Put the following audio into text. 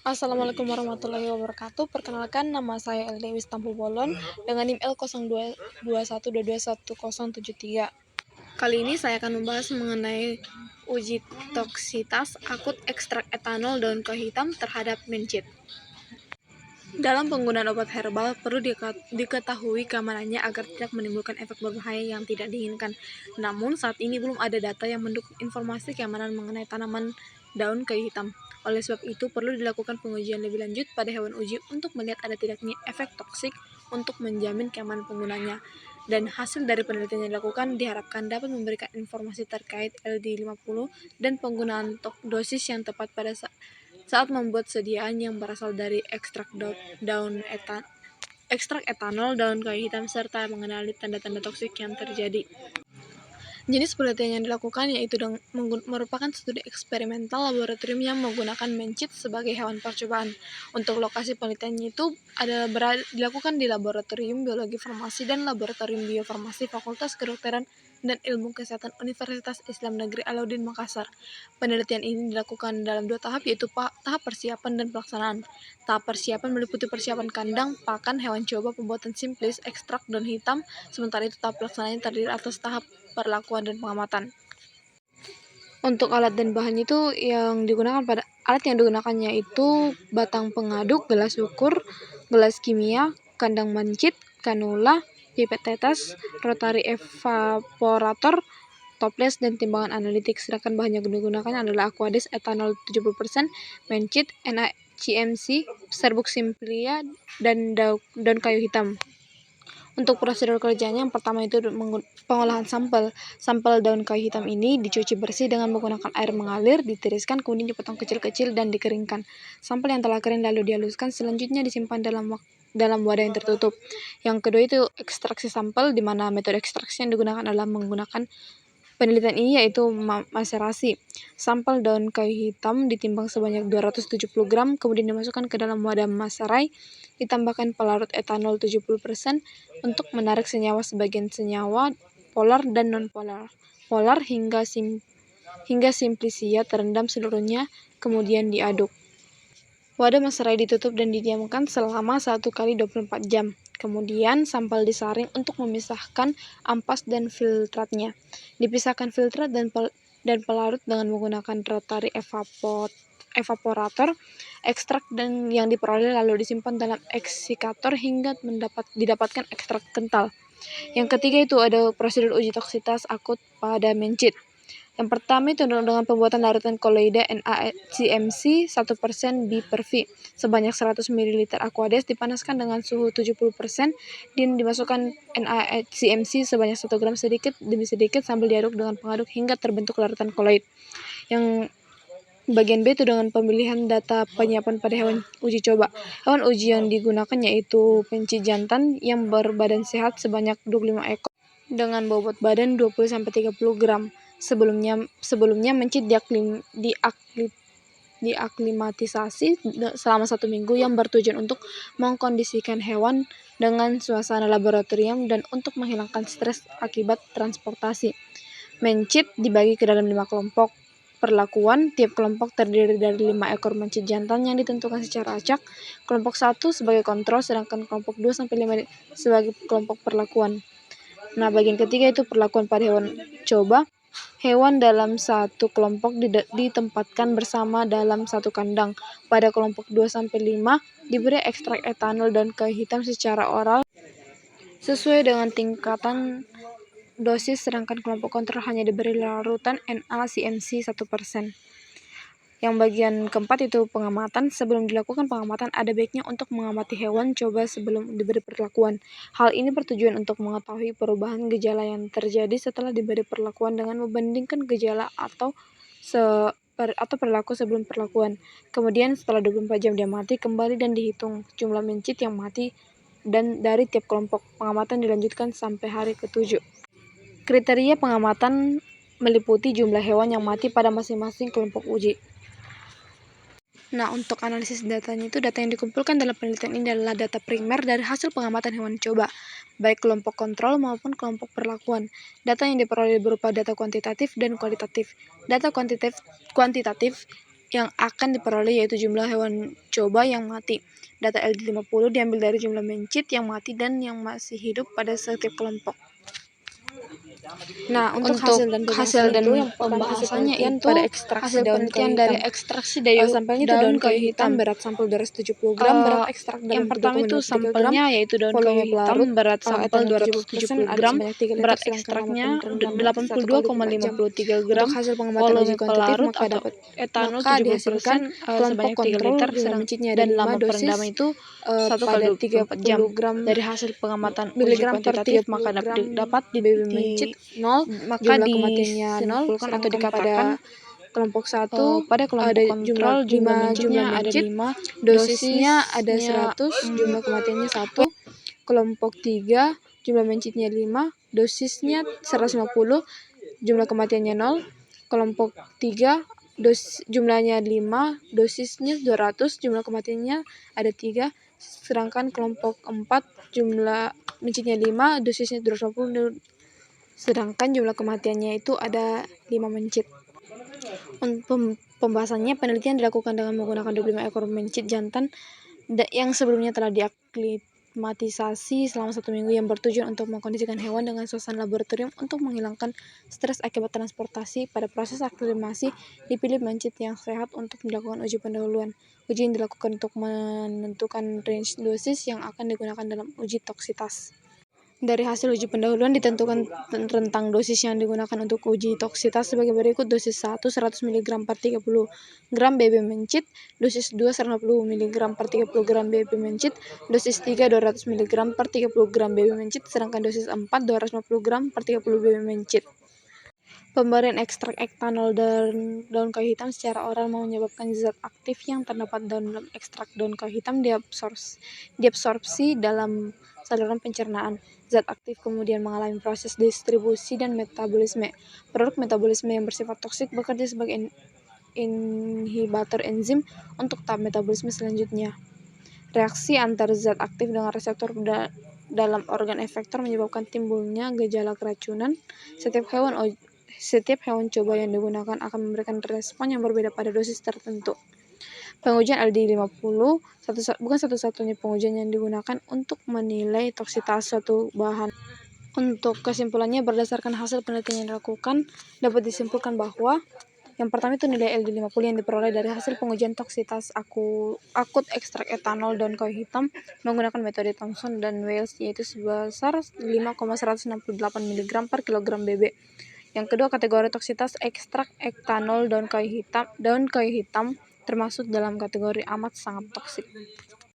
Assalamualaikum warahmatullahi wabarakatuh. Perkenalkan, nama saya Eldewi Stampubolon dengan NIM L0221221073. Kali ini saya akan membahas mengenai uji toksitas akut ekstrak etanol daun kayu hitam terhadap mencit. Dalam penggunaan obat herbal, perlu diketahui keamanannya agar tidak menimbulkan efek berbahaya yang tidak diinginkan. Namun, saat ini belum ada data yang mendukung informasi keamanan mengenai tanaman daun kayu hitam. Oleh sebab itu, perlu dilakukan pengujian lebih lanjut pada hewan uji untuk melihat ada tidaknya efek toksik untuk menjamin keamanan penggunanya. Dan hasil dari penelitian yang dilakukan diharapkan dapat memberikan informasi terkait LD50 dan penggunaan dosis yang tepat pada saat membuat sediaan yang berasal dari ekstrak etanol daun kayu hitam serta mengenali tanda-tanda toksik yang terjadi. Jenis penelitian yang dilakukan yaitu merupakan studi eksperimental laboratorium yang menggunakan mencit sebagai hewan percobaan. Untuk lokasi penelitiannya itu dilakukan di Laboratorium Biologi Farmasi dan Laboratorium Biofarmasi Fakultas Kedokteran dan Ilmu Kesehatan Universitas Islam Negeri Alauddin Makassar. Penelitian ini dilakukan dalam 2 tahap, yaitu tahap persiapan dan pelaksanaan. Tahap persiapan meliputi persiapan kandang, pakan, hewan coba, pembuatan simplis, ekstrak daun hitam, sementara itu tahap pelaksanaannya terdiri atas tahap perlakuan dan pengamatan. Untuk alat dan bahannya itu alat yang digunakannya itu batang pengaduk, gelas ukur, gelas kimia, kandang mencit, kanula, pipet tetes, rotary evaporator, toples, dan timbangan analitik. Sedangkan bahan yang digunakan adalah Aquades etanol 70%, mencit, NaCMC, serbuk simplia, dan daun kayu hitam. Untuk prosedur kerjanya, yang pertama itu pengolahan sampel. Sampel daun kayu hitam ini dicuci bersih dengan menggunakan air mengalir, ditiriskan, kemudian dipotong kecil-kecil dan dikeringkan. Sampel yang telah kering lalu dihaluskan, selanjutnya disimpan dalam wadah yang tertutup. Yang kedua itu ekstraksi sampel, di mana metode ekstraksi yang digunakan adalah menggunakan penelitian ini yaitu maserasi. Sampel daun kayu hitam ditimbang sebanyak 270 gram, kemudian dimasukkan ke dalam wadah maserai, ditambahkan pelarut etanol 70% untuk menarik sebagian senyawa polar dan non-polar hingga simplisia terendam seluruhnya, kemudian diaduk. Wadah maserai ditutup dan didiamkan selama 1 kali 24 jam. Kemudian sampel disaring untuk memisahkan ampas dan filtratnya. Dipisahkan filtrat dan pelarut dengan menggunakan rotary evaporator. Ekstrak yang diperoleh lalu disimpan dalam eksikator hingga didapatkan ekstrak kental. Yang ketiga itu ada prosedur uji toksitas akut pada mencit. Yang pertama itu dengan pembuatan larutan koloida NaCMC 1% B/V sebanyak 100 ml Aquades, dipanaskan dengan suhu 70% dan dimasukkan NaCMC sebanyak 1 gram sedikit demi sedikit sambil diaduk dengan pengaduk hingga terbentuk larutan koloid. Yang bagian B itu dengan pemilihan data penyiapan pada hewan uji coba. Hewan uji yang digunakan yaitu pencit jantan yang berbadan sehat sebanyak 25 ekor dengan bobot badan 20-30 gram. Sebelumnya mencit diaklimatisasi selama 1 minggu yang bertujuan untuk mengkondisikan hewan dengan suasana laboratorium dan untuk menghilangkan stres akibat transportasi. Mencit dibagi ke dalam 5 kelompok. Perlakuan, tiap kelompok terdiri dari 5 ekor mencit jantan yang ditentukan secara acak. Kelompok 1 sebagai kontrol, sedangkan kelompok 2-5 sebagai kelompok perlakuan. Nah, bagian ketiga itu perlakuan pada hewan coba. Hewan dalam satu kelompok ditempatkan bersama dalam satu kandang. Pada kelompok 2-5 diberi ekstrak etanol daun kayu hitam secara oral sesuai dengan tingkatan dosis, sedangkan kelompok kontrol hanya diberi larutan NaCMC 1%. Yang bagian keempat itu pengamatan. Sebelum dilakukan pengamatan, ada baiknya untuk mengamati hewan coba sebelum diberi perlakuan. Hal ini bertujuan untuk mengetahui perubahan gejala yang terjadi setelah diberi perlakuan dengan membandingkan gejala atau perilaku sebelum perlakuan. Kemudian setelah 24 jam dia mati kembali dan dihitung jumlah mencit yang mati dan dari tiap kelompok. Pengamatan dilanjutkan sampai hari ke-7. Kriteria pengamatan meliputi jumlah hewan yang mati pada masing-masing kelompok uji. Nah, untuk analisis datanya itu, data yang dikumpulkan dalam penelitian ini adalah data primer dari hasil pengamatan hewan coba, baik kelompok kontrol maupun kelompok perlakuan. Data yang diperoleh berupa data kuantitatif dan kualitatif. Data kuantitatif yang akan diperoleh yaitu jumlah hewan coba yang mati. Data LD50 diambil dari jumlah mencit yang mati dan yang masih hidup pada setiap kelompok. Nah, untuk hasil dan pembahasannya itu pada ekstraksi hasil daun penelitian kayu dari hitam. ekstraksi Sampelnya itu daun kayu hitam, berat sampel 270 gram, berat ekstrak dalam yang pertama itu 3,53 gram, sampelnya yaitu daun kayu hitam, berat sampel 270 gram, berat ekstraknya 82,53 gram, Untuk hasil pengamatan volume uji kuantitatif pelarut maka atau dapat etanol dihasilkan 70% kelompok sebanyak 3 kontrol liter, jumlah mencitnya ada dan 5 lama dosis perendam itu 1 pada kali 24 jam. 30 gram Dari hasil pengamatan uji miligram per kuantitatif 30 maka gram dapat BB mencit 0, maka jumlah kematiannya 0, disimpulkan atau sedangkan dikatakan pada kelompok 1 pada kelompok ada kontrol jumlah 5 mencitnya ada mencit, 5, dosisnya ada 100, jumlah kematiannya 1. Kelompok 3 jumlah mencitnya 5, dosisnya 150, jumlah kematiannya 0. Kelompok 3 jumlahnya 5, dosisnya 200, jumlah kematiannya ada 3. Sedangkan kelompok 4 jumlah mencitnya 5, dosisnya 250, sedangkan jumlah kematiannya itu ada 5 mencit. Untuk pembahasannya, penelitian dilakukan dengan menggunakan 25 ekor mencit jantan yang sebelumnya telah diaklimatisasi selama 1 minggu, yang bertujuan untuk mengkondisikan hewan dengan suasana laboratorium untuk menghilangkan stres akibat transportasi. Pada proses aklimasi, dipilih mencit yang sehat untuk dilakukan uji pendahuluan. Uji yang dilakukan untuk menentukan range dosis yang akan digunakan dalam uji toksitas. Dari hasil uji pendahuluan ditentukan rentang dosis yang digunakan untuk uji toksitas sebagai berikut: dosis 1 100 mg per 30 gram BB mencit, dosis 2 150 mg per 30 gram BB mencit, dosis 3 200 mg per 30 gram BB mencit, sedangkan dosis 4 250 gram per 30 BB mencit. Pemberian ekstrak etanol daun kayu hitam secara oral menyebabkan zat aktif yang terdapat dalam ekstrak daun kayu hitam diabsorpsi dalam saluran pencernaan. Zat aktif kemudian mengalami proses distribusi dan metabolisme. Produk metabolisme yang bersifat toksik bekerja sebagai inhibitor enzim untuk tahap metabolisme selanjutnya. Reaksi antar zat aktif dengan reseptor dalam organ efektor menyebabkan timbulnya gejala keracunan. Setiap hewan coba yang digunakan akan memberikan respon yang berbeda pada dosis tertentu. Pengujian LD50 bukan satu-satunya pengujian yang digunakan untuk menilai toksitas suatu bahan. Untuk kesimpulannya, berdasarkan hasil penelitian yang dilakukan, dapat disimpulkan bahwa yang pertama itu nilai LD50 yang diperoleh dari hasil pengujian toksitas akut ekstrak etanol daun kayu hitam menggunakan metode Thomson dan Wales, yaitu sebesar 5,168 mg per kilogram BB. Yang kedua, kategori toksitas ekstrak etanol daun kayu hitam termasuk dalam kategori amat sangat toksik.